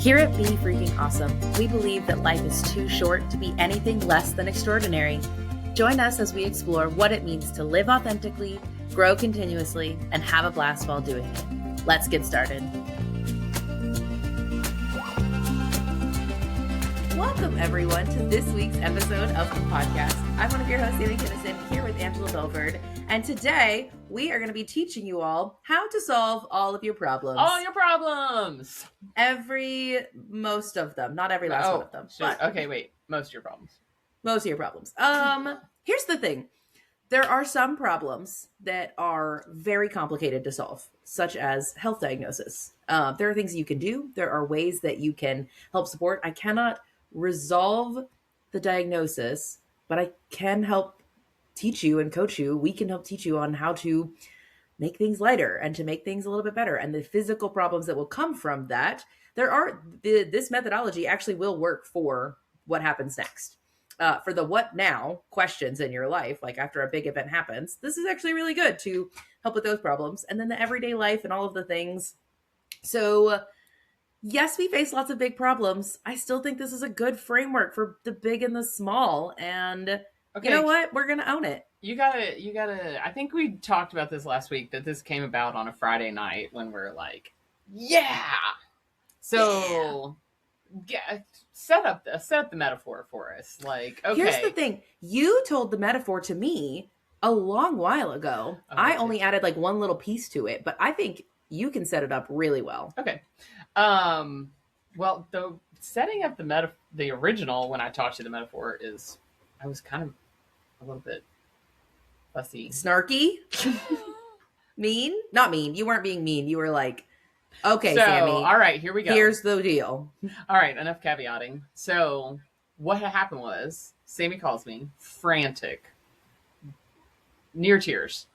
Here at Be Freaking Awesome, we believe that life is too short to be anything less than extraordinary. Join us as we explore what it means to live authentically, grow continuously, and have a blast while doing it. Let's get started. Welcome, everyone, to this week's episode of the podcast. I'm one of your hosts, Amy Kinnison, here with Angela Belford. And today, we are going to be teaching you all how to solve all of your problems. All your problems! Most of them. Not every last one of them. But... Okay, wait. Most of your problems. Most of your problems. Here's the thing. There are some problems that are very complicated to solve, such as health diagnosis. There are things you can do. There are ways that you can help support. I cannot resolve the diagnosis, but I can help teach you and coach you. We can help teach you on how to make things lighter and to make things a little bit better. And the physical problems that will come from that, this methodology actually will work for what happens next. For the what now questions in your life, like after a big event happens, this is actually really good to help with those problems. And then the everyday life and all of the things. So yes, we face lots of big problems. I still think this is a good framework for the big and the small. And you know what? We're going to own it. You gotta, I think we talked about this last week, that this came about on a Friday night when we're like, yeah. So set up the metaphor for us. Like, okay. Here's the thing. You told the metaphor to me a long while ago. I only added like one little piece to it, but I think you can set it up really well. Okay. Well, the setting up the original, when I taught you the metaphor, is I was kind of a little bit fussy. Snarky? Mean? Not mean. You weren't being mean. You were like, okay, so, Sammy. All right, here we go. Here's the deal. All right, enough caveating. So what had happened was Sammy calls me frantic, near tears,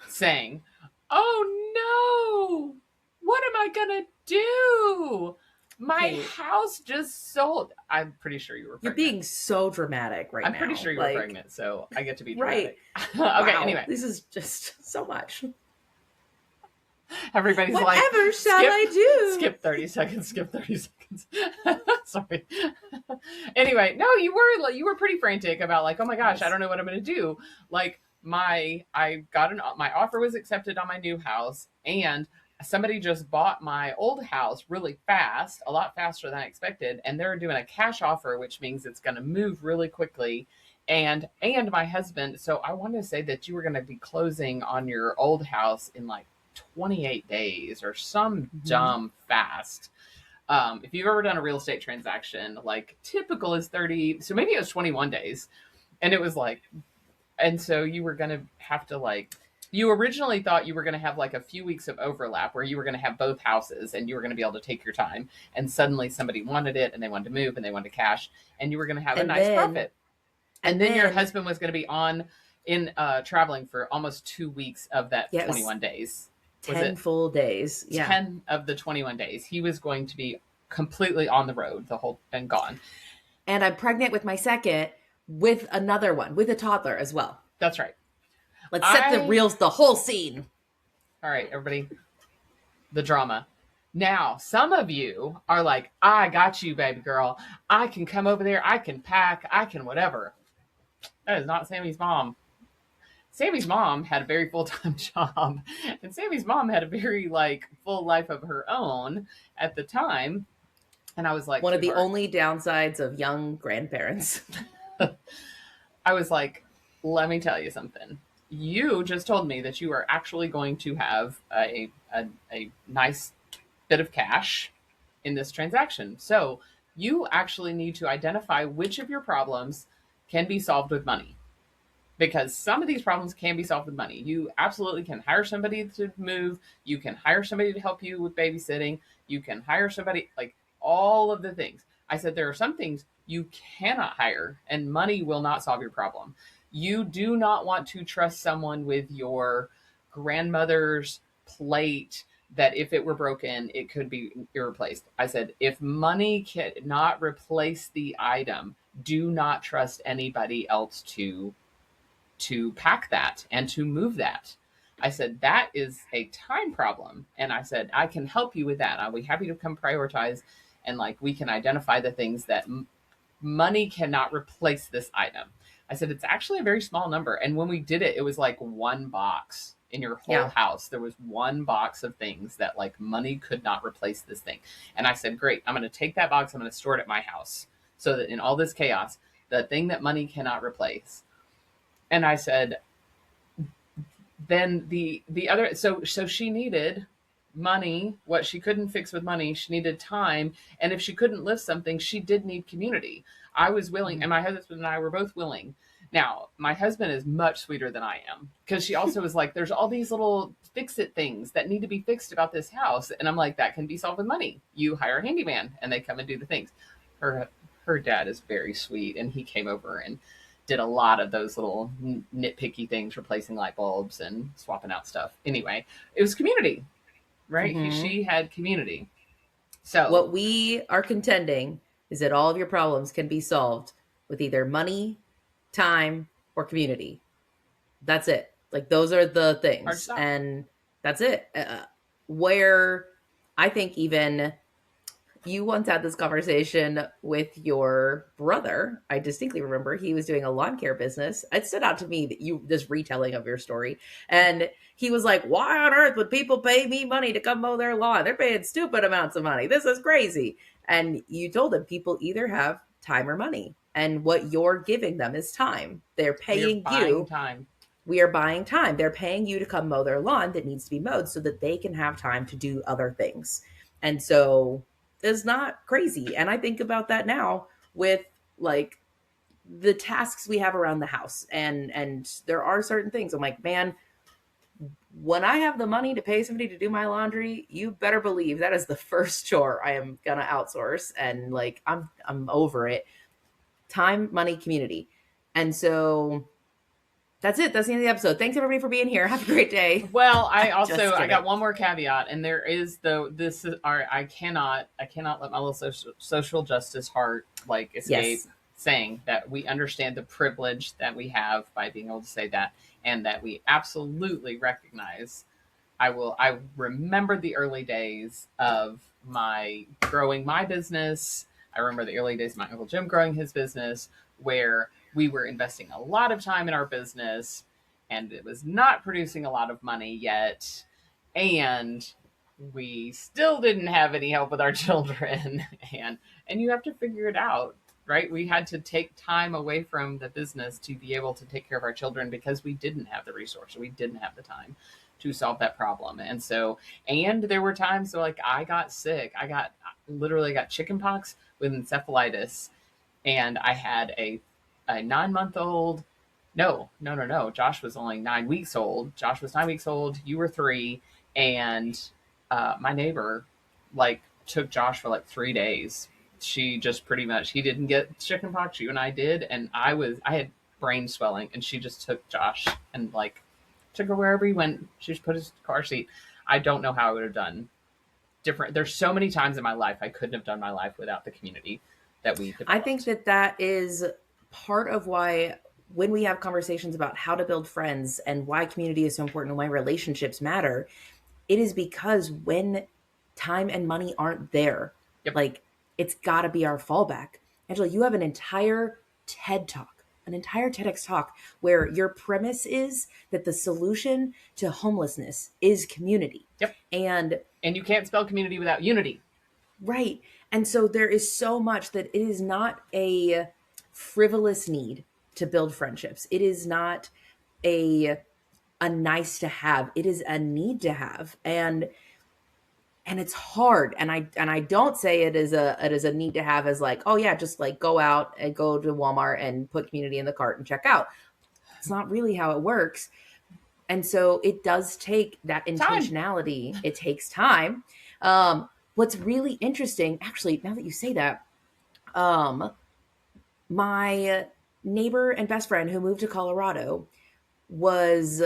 saying, oh no, what am I going to do? My house just sold. I'm pretty sure you were pregnant. You're being so dramatic right now. I'm pretty sure you were pregnant, so I get to be dramatic. Right. Okay, anyway. This is just so much. Everybody's Whatever like, whatever shall I do? Skip 30 seconds. Sorry. Anyway, no, you were pretty frantic about like, oh my gosh, I don't know what I'm going to do. Like my offer was accepted on my new house, and somebody just bought my old house really fast, a lot faster than I expected. And they're doing a cash offer, which means it's going to move really quickly. And my husband, so I wanted to say that you were going to be closing on your old house in like 28 days or some dumb fast. If you've ever done a real estate transaction, like typical is 30. So maybe it was 21 days. And it was like, and so you were going to have to like, you originally thought you were going to have like a few weeks of overlap where you were going to have both houses and you were going to be able to take your time. And suddenly somebody wanted it and they wanted to move and they wanted to cash and you were going to have a nice profit. And then your husband was going to be traveling for almost 2 weeks of that 21 days. 10 full days. Yeah. 10 of the 21 days. He was going to be completely on the road and gone. And I'm pregnant with my second with another one, with a toddler as well. That's right. Let's set the whole scene. All right, everybody. The drama. Now, some of you are like, I got you, baby girl. I can come over there. I can pack. I can whatever. That is not Sammy's mom. Sammy's mom had a very full-time job. And Sammy's mom had a very full life of her own at the time. And I was like, one of the only downsides of young grandparents. I was like, let me tell you something. You just told me that you are actually going to have a nice bit of cash in this transaction. So you actually need to identify which of your problems can be solved with money. Because some of these problems can be solved with money. You absolutely can hire somebody to move. You can hire somebody to help you with babysitting. You can hire somebody, all of the things. I said there are some things you cannot hire, and money will not solve your problem. You do not want to trust someone with your grandmother's plate that if it were broken, it could be replaced. I said, if money cannot replace the item, do not trust anybody else to pack that and to move that. I said, that is a time problem. And I said, I can help you with that. I'll be happy to come prioritize and like we can identify the things that money cannot replace this item. I said, it's actually a very small number. And when we did it, it was like one box in your whole Yeah. house. There was one box of things that like money could not replace this thing. And I said, great, I'm going to take that box. I'm going to store it at my house so that in all this chaos, the thing that money cannot replace. And I said, then the other, so she needed money. What she couldn't fix with money, she needed time. And if she couldn't lift something, she did need community. I was willing, and my husband and I were both willing. Now, my husband is much sweeter than I am, because she also was like, there's all these little fix it things that need to be fixed about this house. And I'm like, that can be solved with money. You hire a handyman and they come and do the things. Her dad is very sweet, and he came over and did a lot of those little nitpicky things, replacing light bulbs and swapping out stuff. Anyway, it was community, right? She had community. So What we are contending is that all of your problems can be solved with either money, time, or community. That's it. Like, those are the hard things. stop. And that's it. Where I think even you once had this conversation with your brother. I distinctly remember he was doing a lawn care business. It stood out to me that you, this retelling of your story. And he was like, why on earth would people pay me money to come mow their lawn? They're paying stupid amounts of money. This is crazy. And you told him people either have time or money. And what you're giving them is time. They're paying you time. We are buying time. They're paying you to come mow their lawn that needs to be mowed so that they can have time to do other things. And so it's not crazy. And I think about that now with like the tasks we have around the house. And there are certain things I'm like, man, when I have the money to pay somebody to do my laundry, you better believe that is the first chore I am gonna outsource. And like I'm over it. Time, money, community. And so that's it. That's the end of the episode. Thanks everybody for being here. Have a great day. Well, I got one more caveat, and there is I cannot let my little social justice heart like escape saying that we understand the privilege that we have by being able to say that, and that we absolutely recognize. I remember the early days of my growing my business. I remember the early days of my Uncle Jim growing his business, where we were investing a lot of time in our business and it was not producing a lot of money yet. And we still didn't have any help with our children. And you have to figure it out, right? We had to take time away from the business to be able to take care of our children because we didn't have the resource. We didn't have the time to solve that problem. And so, and there were times where like I got sick. I literally got chickenpox with encephalitis, and I had a 9-month-old. No. Josh was only 9 weeks old. Josh was 9 weeks old. You were 3. And my neighbor like took Josh for like 3 days. She just pretty much, he didn't get chickenpox. You and I did. And I had brain swelling, and she just took Josh and like took her wherever he went. She just put his car seat. I don't know how I would have done different. There's so many times in my life I couldn't have done my life without the community that we developed. I think that is part of why when we have conversations about how to build friends and why community is so important and why relationships matter, it is because when time and money aren't there, like it's got to be our fallback. Angela, you have an entire TEDx talk where your premise is that the solution to homelessness is community. And you can't spell community without unity. Right. And so there is so much that it is not a frivolous need to build friendships. It is not a nice to have. It is a need to have. And it's hard. And I don't say it is a need to have as like, oh yeah, just like go out and go to Walmart and put community in the cart and check out. It's not really how it works. And so it does take that intentionality. It takes time. What's really interesting, actually, now that you say that, my neighbor and best friend who moved to Colorado was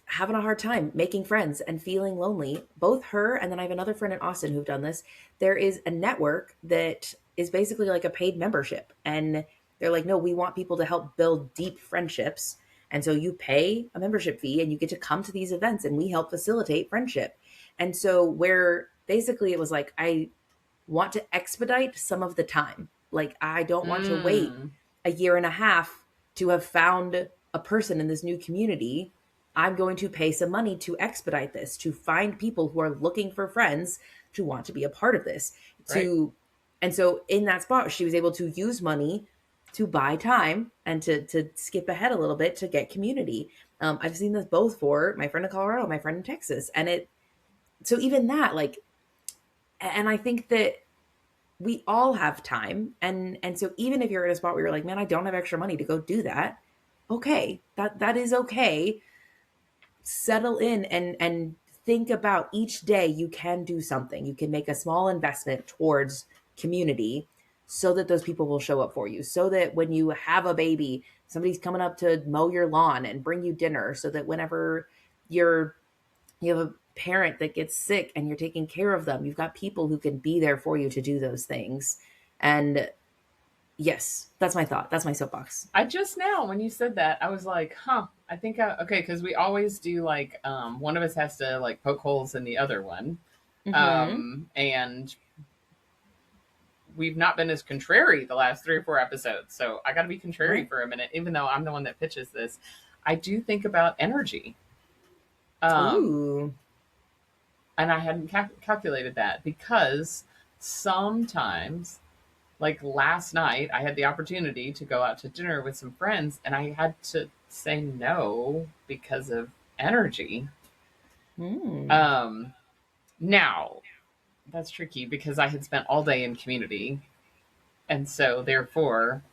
having a hard time making friends and feeling lonely. Both her and then I have another friend in Austin who've done this. There is a network that is basically like a paid membership. And they're like, no, we want people to help build deep friendships. And so you pay a membership fee and you get to come to these events and we help facilitate friendship. And so where basically it was like, I want to expedite some of the time. Like, I don't want to wait Mm, a year and a half to have found a person in this new community. I'm going to pay some money to expedite this, to find people who are looking for friends to want to be a part of this. right. And so in that spot, she was able to use money to buy time and to skip ahead a little bit to get community. I've seen this both for my friend in Colorado, my friend in Texas, and it. So even that, like, and I think that we all have time, and so even if you're in a spot where you're like, man, I don't have extra money to go do that, okay, that is okay. Settle in and think about each day you can do something. You can make a small investment towards community so that those people will show up for you. So that when you have a baby, somebody's coming up to mow your lawn and bring you dinner. So that whenever you're you have a parent that gets sick and you're taking care of them, you've got people who can be there for you to do those things. And yes, that's my thought. That's my soapbox. I just now, when you said that, I was like, huh, I think okay, because we always do like, one of us has to like poke holes in the other one. Mm-hmm. And we've not been as contrary the last 3 or 4 episodes. So I got to be contrary Right. for a minute, even though I'm the one that pitches this. I do think about energy. Um, Ooh. and I hadn't calculated that because sometimes, like last night, I had the opportunity to go out to dinner with some friends and I had to say no because of energy. Mm. Um, Now, that's tricky because I had spent all day in community. And so, therefore,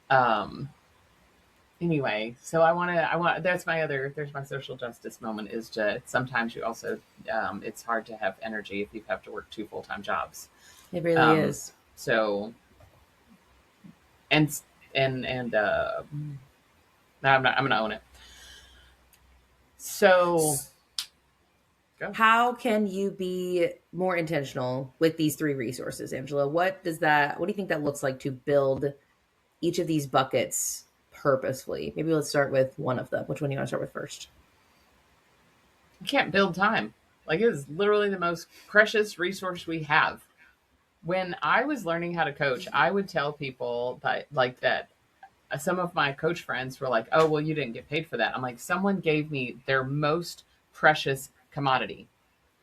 um, anyway, so that's there's my social justice moment is to sometimes you also, it's hard to have energy if you have to work 2 full-time jobs. It really Um, is. so, and, no, I'm going to own it. So, go. How can you be more intentional with these three resources, Angela? What do you think that looks like to build each of these buckets purposefully? Maybe let's start with one of them. Which one do you want to start with first? You can't build time. Like, it is literally the most precious resource we have. When I was learning how to coach, I would tell people that, like, that some of my coach friends were like, oh, well, you didn't get paid for that. I'm like, someone gave me their most precious commodity.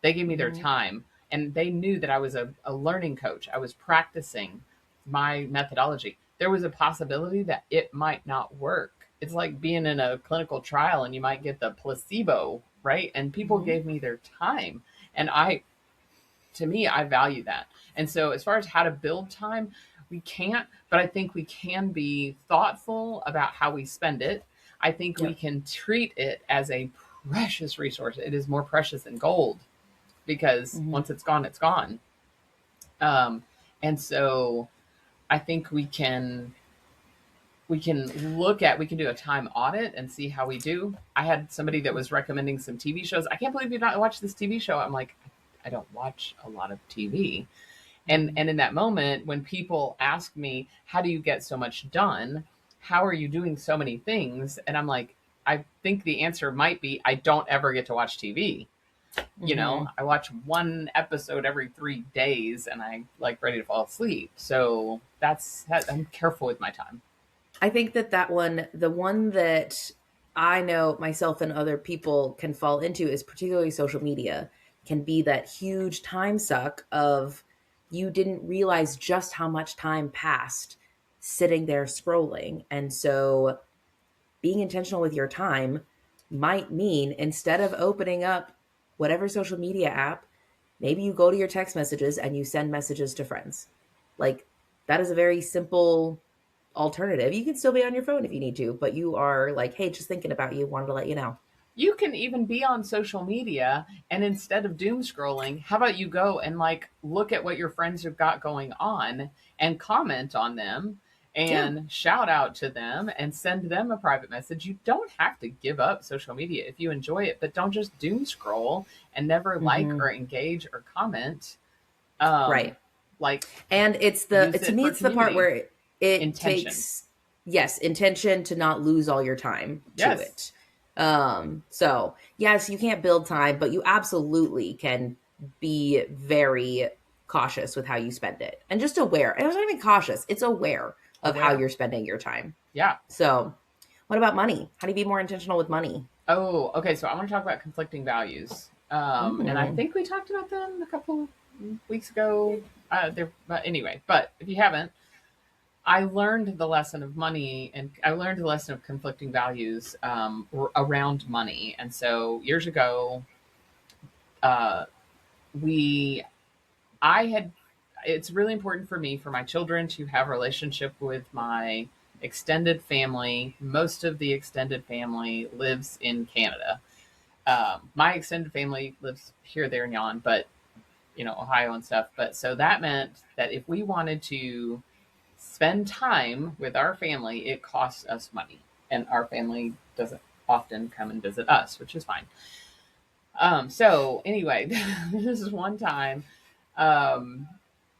They gave me their Mm-hmm. time, and they knew that I was a learning coach. I was practicing my methodology. There was a possibility that it might not work. It's like being in a clinical trial and you might get the placebo, right? And people Mm-hmm. gave me their time. And to me, I value that. And so, as far as how to build time, we can't, but I think we can be thoughtful about how we spend it. I think we Yep. can treat it as a precious resource. It is more precious than gold because Mm-hmm. once it's gone, it's gone. Um, and so I think we can do a time audit and see how we do. I had somebody that was recommending some TV shows. I can't believe you've not watched this TV show. I'm like, I don't watch a lot of TV. And in that moment, when people ask me, how do you get so much done? How are you doing so many things? And I'm like, I think the answer might be I don't ever get to watch TV. Mm-hmm. I watch one episode every 3 days and I like ready to fall asleep. So I'm careful with my time. I think that one, the one that I know myself and other people can fall into is particularly social media, can be that huge time suck of you didn't realize just how much time passed sitting there scrolling. And so being intentional with your time might mean instead of opening up whatever social media app, maybe you go to your text messages and you send messages to friends. Like, that is a very simple alternative. You can still be on your phone if you need to, but you are like, hey, just thinking about you, wanted to let you know. You can even be on social media and instead of doom scrolling, how about you go and like look at what your friends have got going on and comment on them Yeah. and shout out to them and send them a private message. You don't have to give up social media if you enjoy it, but don't just doom scroll and never like Mm-hmm. or engage or comment. Um, Right. like And it's use to it me, for it's the part community where it intention. takes, yes, intention to not lose all your time to Yes. it. Yes, you can't build time, but you absolutely can be very cautious with how you spend it and just aware. And it's not even cautious, it's aware of how Aware. you're spending your time. Yeah. So, what about money? How do you be more intentional with money? Oh, okay. So I want to talk about conflicting values. And I Mm. think we talked about them a couple weeks ago. But anyway, but if you haven't, I learned the lesson of money, and I learned the lesson of conflicting values around money. And so years ago, uh, we, I had, it's really important for me for my children to have a relationship with my extended family. Most of the extended family lives in Canada. My extended family lives here, there, and yon, but Ohio and stuff. But so that meant that if we wanted to spend time with our family, it costs us money, and our family doesn't often come and visit us, which is fine. So anyway, this is one time. Um,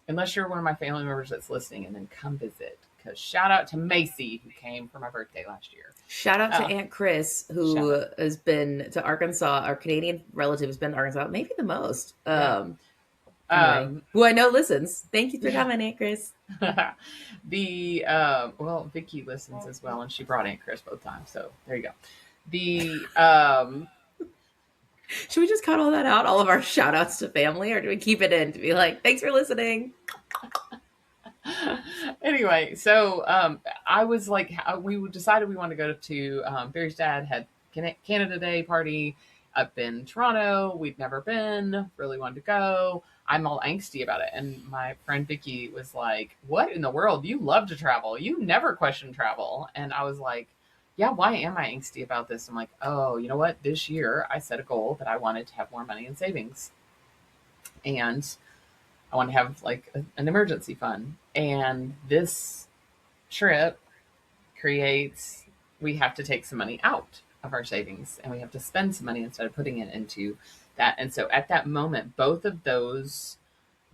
unless you're one of my family members that's listening, and then come visit. Because shout out to Macy who came for my birthday last year. Shout out to Uh, Aunt Chris, Shout who out, has been to Arkansas. Our Canadian relative has been to Arkansas, maybe the most. yeah. Anyway, Um, who I know listens. Thank you for yeah. coming, Aunt Chris. The well, Vicky listens as well, and she brought Aunt Chris both times. So there you go. The Should we just cut all that out, all of our shout outs to family, or do we keep it in to be like, thanks for listening? anyway, so I was like, we decided we wanted to go to Barry's dad had Canada Day party up in Toronto. We'd never been, really wanted to go. I'm all angsty about it. And my friend Vicky was like, what in the world? You love to travel. You never question travel. And I was like, yeah, why am I angsty about this? I'm like, oh, you know what? This year I set a goal that I wanted to have more money in savings. And I want to have like an emergency fund. And this trip creates, we have to take some money out of our savings and we have to spend some money instead of putting it into that. And so at that moment, both of those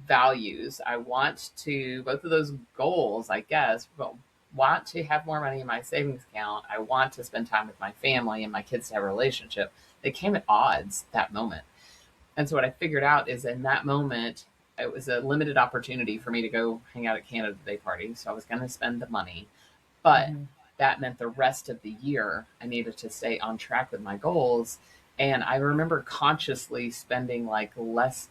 values, both of those goals, I guess, well, want to have more money in my savings account. I want to spend time with my family and my kids to have a relationship. They came at odds that moment. And so what I figured out is in that moment, it was a limited opportunity for me to go hang out at Canada Day party. So I was going to spend the money, but Mm-hmm. that meant the rest of the year I needed to stay on track with my goals. And I remember consciously spending like less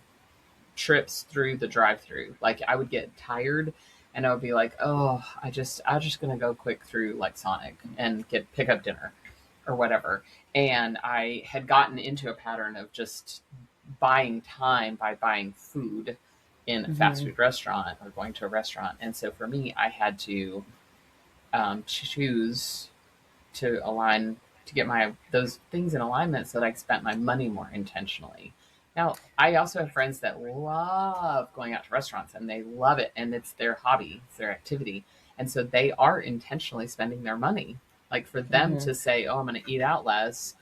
trips through the drive-through. Like I would get tired and I would be like, "Oh, I'm just going to go quick through like Sonic and pick up dinner or whatever." And I had gotten into a pattern of just buying time by buying food in a fast Mm-hmm. food restaurant or going to a restaurant. And so for me, I had to choose to align to get my those things in alignment so that I spent my money more intentionally. Now, I also have friends that love going out to restaurants and they love it and it's their hobby, it's their activity. And so they are intentionally spending their money. Like for them Mm-hmm. to say, "Oh, I'm going to eat out less."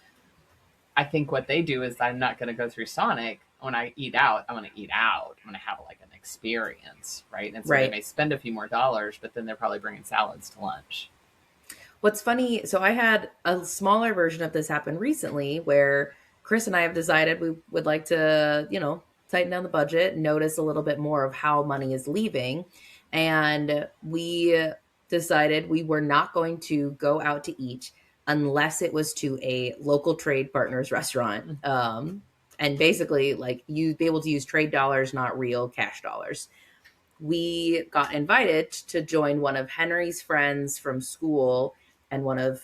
I think what they do is I'm not going to go through Sonic. When I eat out, I'm going to eat out. I'm going to have like an experience, right? And so they Right. may spend a few more dollars, but then they're probably bringing salads to lunch. What's funny, so I had a smaller version of this happen recently where Chris and I have decided we would like to, tighten down the budget, notice a little bit more of how money is leaving. And we decided we were not going to go out to eat unless it was to a local trade partners restaurant. And basically, like, you be able to use trade dollars, not real cash dollars. We got invited to join one of Henry's friends from school and one of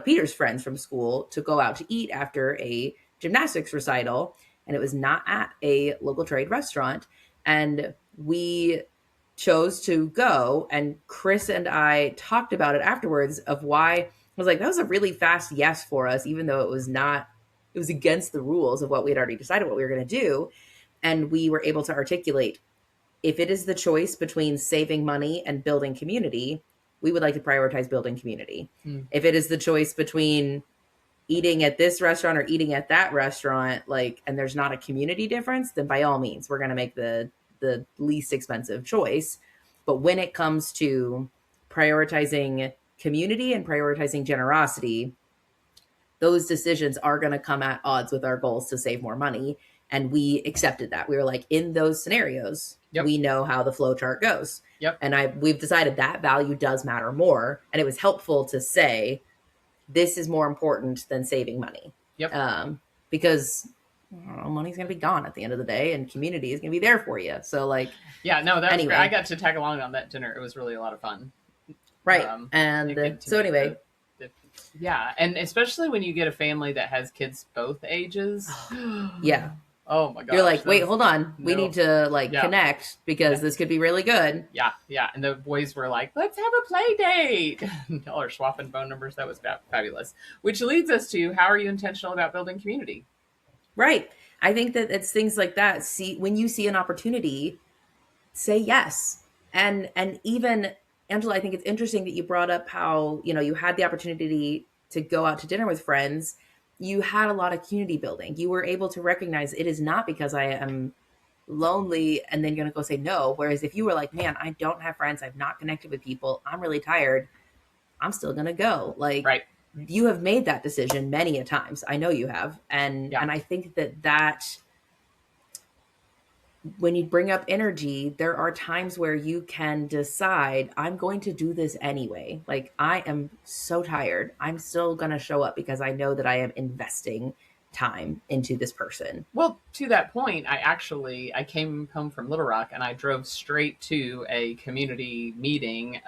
Peter's friends from school to go out to eat after a gymnastics recital. And it was not at a local trade restaurant. And we chose to go. And Chris and I talked about it afterwards of why I was like, that was a really fast yes for us, even though it was against the rules of what we had already decided what we were going to do. And we were able to articulate, if it is the choice between saving money and building community, we would like to prioritize building community. Mm. If it is the choice between eating at this restaurant or eating at that restaurant, like, and there's not a community difference, then by all means, we're going to make the least expensive choice. But when it comes to prioritizing community and prioritizing generosity, those decisions are going to come at odds with our goals to save more money. And we accepted that. We were like, in those scenarios, Yep. we know how the flow chart goes. Yep. And we've decided that value does matter more. And it was helpful to say, this is more important than saving money. Yep. Because money's going to be gone at the end of the day, and community is going to be there for you. So like, yeah, no, that was anyway. great. I got to tag along on that dinner. It was really a lot of fun. Right. And so anyway. Yeah. And especially when you get a family that has kids both ages. Yeah. Oh my gosh. You're like, wait, hold on. We need to connect because this could be really good. Yeah. Yeah. And the boys were like, let's have a play date. Y'all are swapping phone numbers. That was fabulous. Which leads us to, how are you intentional about building community? Right. I think that it's things like that. When you see an opportunity, say yes. And even, Angela, I think it's interesting that you brought up how, you had the opportunity to go out to dinner with friends. You had a lot of community building. You were able to recognize it is not because I am lonely and then you're going to go say no. Whereas if you were like, man, I don't have friends, I've not connected with people, I'm really tired, I'm still going to go. Like, right. You have made that decision many a times. I know you have. And I think that when you bring up energy, there are times where you can decide, I'm going to do this anyway. Like, I am so tired. I'm still going to show up because I know that I am investing time into this person. Well, to that point, I came home from Little Rock and I drove straight to a community meeting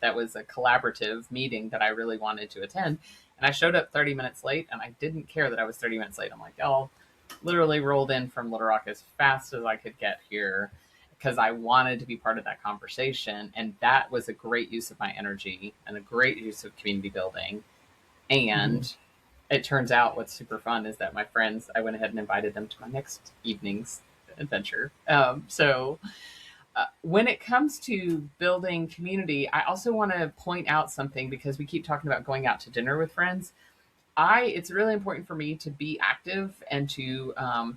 that was a collaborative meeting that I really wanted to attend. And I showed up 30 minutes late, and I didn't care that I was 30 minutes late. I'm like, oh, literally rolled in from Little Rock as fast as I could get here because I wanted to be part of that conversation. And that was a great use of my energy and a great use of community building. And it turns out what's super fun is that my friends, I went ahead and invited them to my next evening's adventure. When it comes to building community, I also want to point out something because we keep talking about going out to dinner with friends. It's really important for me to be active and to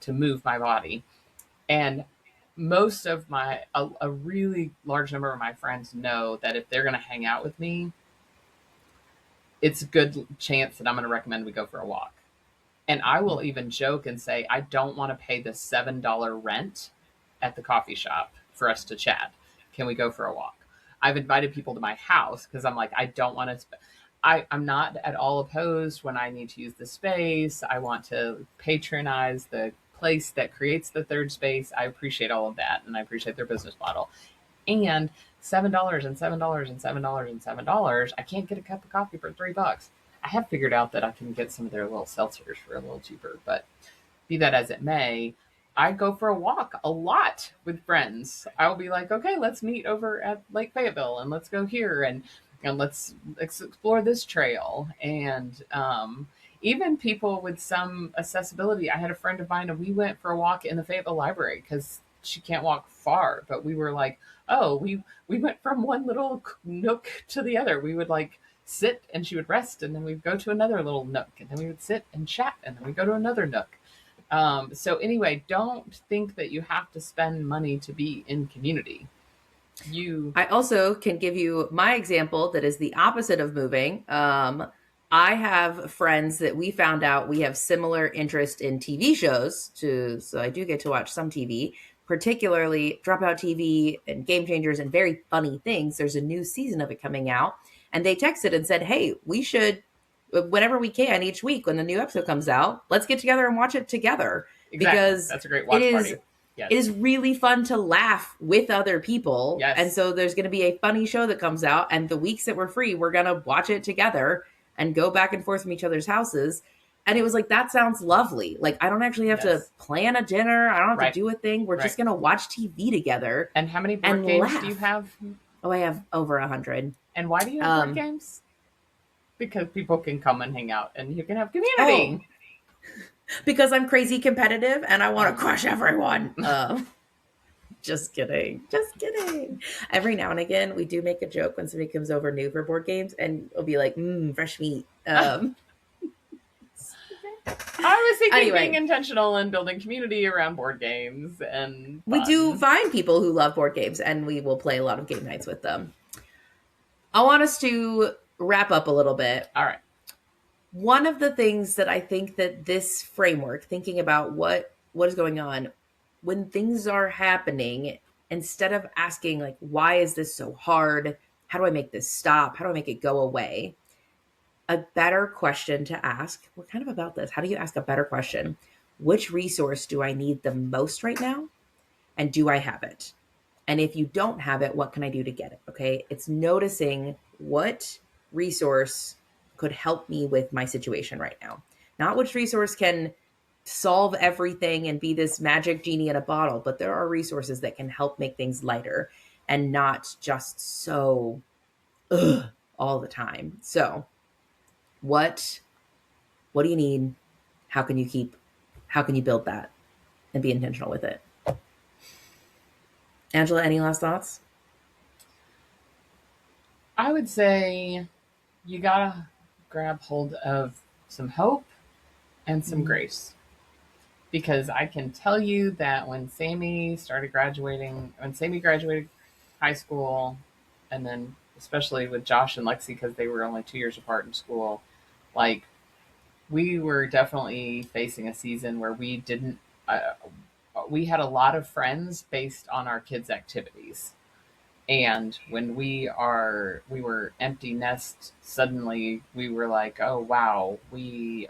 move my body. And most of a really large number of my friends know that if they're going to hang out with me, it's a good chance that I'm going to recommend we go for a walk. And I will even joke and say, I don't want to pay the $7 rent at the coffee shop for us to chat. Can we go for a walk? I've invited people to my house because I'm like, I don't want to. I'm not at all opposed when I need to use the space. I want to patronize the place that creates the third space. I appreciate all of that, and I appreciate their business model. And $7 and $7 and $7 and $7, I can't get a cup of coffee for $3. I have figured out that I can get some of their little seltzers for a little cheaper, but be that as it may, I go for a walk a lot with friends. I'll be like, okay, let's meet over at Lake Fayetteville and let's go here and let's explore this trail. And even people with some accessibility. I had a friend of mine and we went for a walk in the Fayetteville Library because she can't walk far, but we were like, oh, we went from one little nook to the other. We would like sit and she would rest, and then we'd go to another little nook, and then we would sit and chat, and then we go to another nook. So anyway, don't think that you have to spend money to be in community. I also can give you my example that is the opposite of moving. I have friends that we found out we have similar interest in TV shows so I do get to watch some TV, particularly Dropout TV and Game Changers and Very Funny Things. There's a new season of it coming out, and they texted and said, hey, we should, whenever we can each week when the new episode comes out, let's get together and watch it together. Exactly. Because that's a great watch party. Yes. It is really fun to laugh with other people. Yes. And so there's going to be a funny show that comes out, and the weeks that we're free, we're going to watch it together and go back and forth from each other's houses. And it was like, that sounds lovely. Like, I don't actually have to plan a dinner. I don't have to do a thing. We're just going to watch TV together. And how many board games do you have? Oh, I have over 100. And why do you have board games? Because people can come and hang out and you can have community. Because I'm crazy competitive and I want to crush everyone. Just kidding. Just kidding. Every now and again, we do make a joke when somebody comes over new for board games, and it'll be like, fresh meat. I was thinking being intentional and building community around board games. And we do find people who love board games, and we will play a lot of game nights with them. I want us to wrap up a little bit. All right. One of the things that I think that this framework, thinking about what what is going on, when things are happening, instead of asking like, why is this so hard? How do I make this stop? How do I make it go away? A better question to ask, we're kind of about this. How do you ask a better question? Which resource do I need the most right now? And do I have it? And if you don't have it, what can I do to get it? Okay. It's noticing what resource could help me with my situation right now. Not which resource can solve everything and be this magic genie in a bottle, but there are resources that can help make things lighter and not just so all the time. So, what do you need? How can you build that and be intentional with it? Angela, any last thoughts? I would say you gotta grab hold of some hope and some grace. Because I can tell you that when Sammy graduated high school, and then especially with Josh and Lexi, because they were only 2 years apart in school, like we were definitely facing a season where we had a lot of friends based on our kids' activities. And when we were empty nest, suddenly we were like, oh wow, we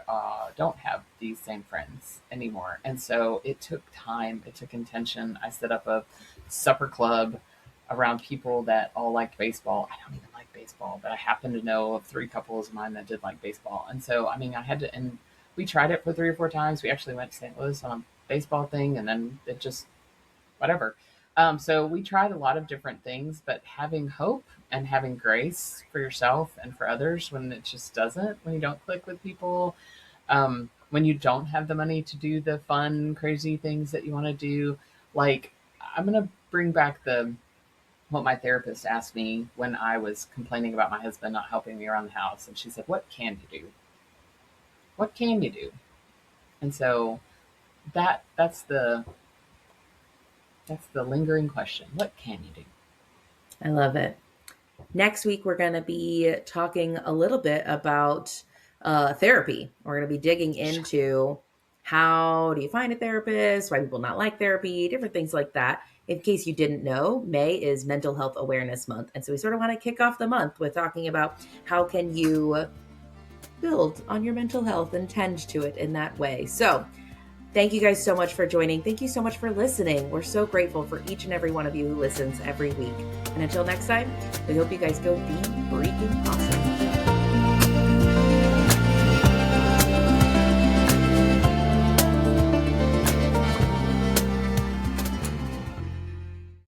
don't have these same friends anymore. And so it took time, it took intention. I set up a supper club around people that all liked baseball. I don't even like baseball, but I happen to know of 3 couples of mine that did like baseball. And so I mean, and we tried it for 3 or 4 times. We actually went to St. Louis on a baseball thing, and then it just whatever. So we tried a lot of different things, but having hope and having grace for yourself and for others when it just doesn't, when you don't click with people, when you don't have the money to do the fun, crazy things that you want to do. Like, I'm going to bring back what my therapist asked me when I was complaining about my husband not helping me around the house. And she said, what can you do? What can you do? And so that's the lingering question. What can you do? I love it. Next week, we're going to be talking a little bit about therapy. We're going to be digging into how do you find a therapist, why people not like therapy, different things like that. In case you didn't know, May is Mental Health Awareness Month. And so we sort of want to kick off the month with talking about how can you build on your mental health and tend to it in that way. So thank you guys so much for joining. Thank you so much for listening. We're so grateful for each and every one of you who listens every week. And until next time, we hope you guys go be freaking awesome.